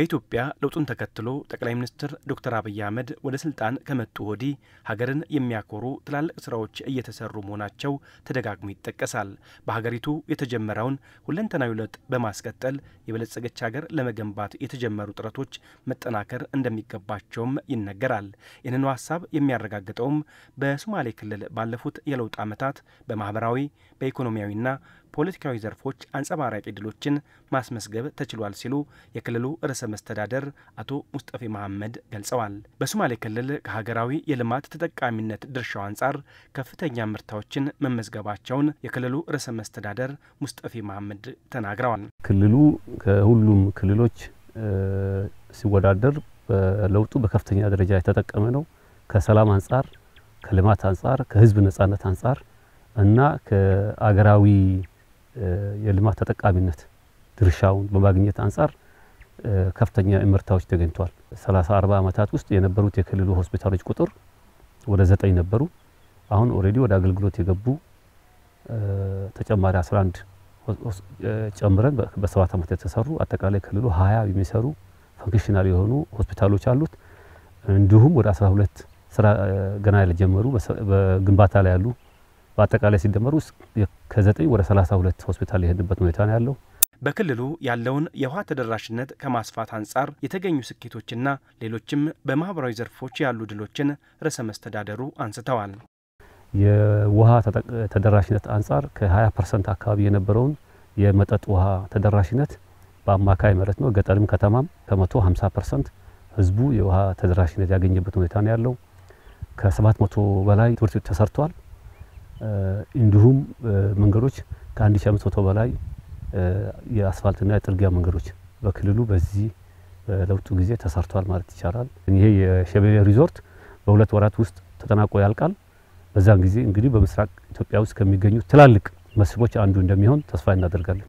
በኢትዮጵያ ለውጡን ተከትሎ ጠቅላይ ሚኒስትር ዶክተር አብይ አህመድ ወደ ስልጣን ከመጡ ወዲህ ሀገርን የሚያኮሩ ትላልቅ ስራዎች እየተሰሩ መሆናቸው ተደጋግሞ ይጠቀሳል። በሀገሪቱ የተጀመረውን ሁለንተናዊ ለውጥ በማስቀጠል የበለጸገች ሀገር ለመገንባት የተጀመሩ ጥረቶች መጠናከር እንደሚገባቸውም ይነገራል። ይህንኑ ሀሳብ የሚያረጋግጠውም በሶማሌ ክልል ባለፉት የለውጥ ዓመታት በማህበራዊ በኢኮኖሚያዊና ፖለቲካዊ ዘርፎች አንጸባራቂ ድሎችን ማስመዝገብ ተችሏል ሲሉ የክልሉ ርዕሰ መስተዳደር አቶ ሙስጠፌ መሐመድ ገልጸዋል። በሶማሌ ክልል ከሀገራዊ የልማት ተጠቃሚነት ድርሻው አንጻር ከፍተኛ ምርታዎችን መመዝገባቸውን የክልሉ ርዕሰ መስተዳደር ሙስጠፌ መሐመድ ተናግረዋል። ክልሉ ከሁሉም ክልሎች ሲወዳደር በለውጡ በከፍተኛ ደረጃ የተጠቀመ ነው። ከሰላም አንጻር፣ ከልማት አንጻር፣ ከህዝብ ነጻነት አንጻር እና ከአገራዊ የልማት ተጠቃሚነት ድርሻውን በማግኘት አንጻር ከፍተኛ እምርታዎች ተገኝቷል። 30-40 ዓመታት ውስጥ የነበሩት የክልሉ ሆስፒታሎች ቁጥር ወደ 9 ነበሩ። አሁን ኦሬዲ ወደ አገልግሎት የገቡ ተጨማሪ 11 ጨምረን በ7 ዓመት የተሰሩ አጠቃላይ ክልሉ 20 የሚሰሩ ፈንክሽናል የሆኑ ሆስፒታሎች አሉት። እንዲሁም ወደ 12 ስራ ገና ያልጀመሩ በግንባታ ላይ ያሉ በአጠቃላይ ሲደመሩ ከ9 ወደ 32 ሆስፒታል የሄድንበት ሁኔታ ነው ያለው። በክልሉ ያለውን የውሃ ተደራሽነት ከማስፋት አንጻር የተገኙ ስኬቶችና ሌሎችም በማህበራዊ ዘርፎች ያሉ ድሎችን ርዕሰ መስተዳደሩ አንስተዋል። የውሃ ተደራሽነት አንጻር ከ20% አካባቢ የነበረውን የመጠጥ ውሃ ተደራሽነት በአማካይ ማለት ነው ገጠርም ከተማም ከ150% ህዝቡ የውሃ ተደራሽነት ያገኘበት ሁኔታ ነው ያለው። ከ700 በላይ ትምህርት ቤቶች ተሰርቷል። እንዲሁም መንገዶች ከ1500 በላይ የአስፋልትና የጥርጊያ መንገዶች በክልሉ በዚህ ለውጡ ጊዜ ተሰርቷል ማለት ይቻላል። ይሄ የሸበሌ ሪዞርት በ2 ወራት ውስጥ ተጠናቆ ያልቃል። በዛን ጊዜ እንግዲህ በምስራቅ ኢትዮጵያ ውስጥ ከሚገኙ ትላልቅ መስህቦች አንዱ እንደሚሆን ተስፋ እናደርጋለን።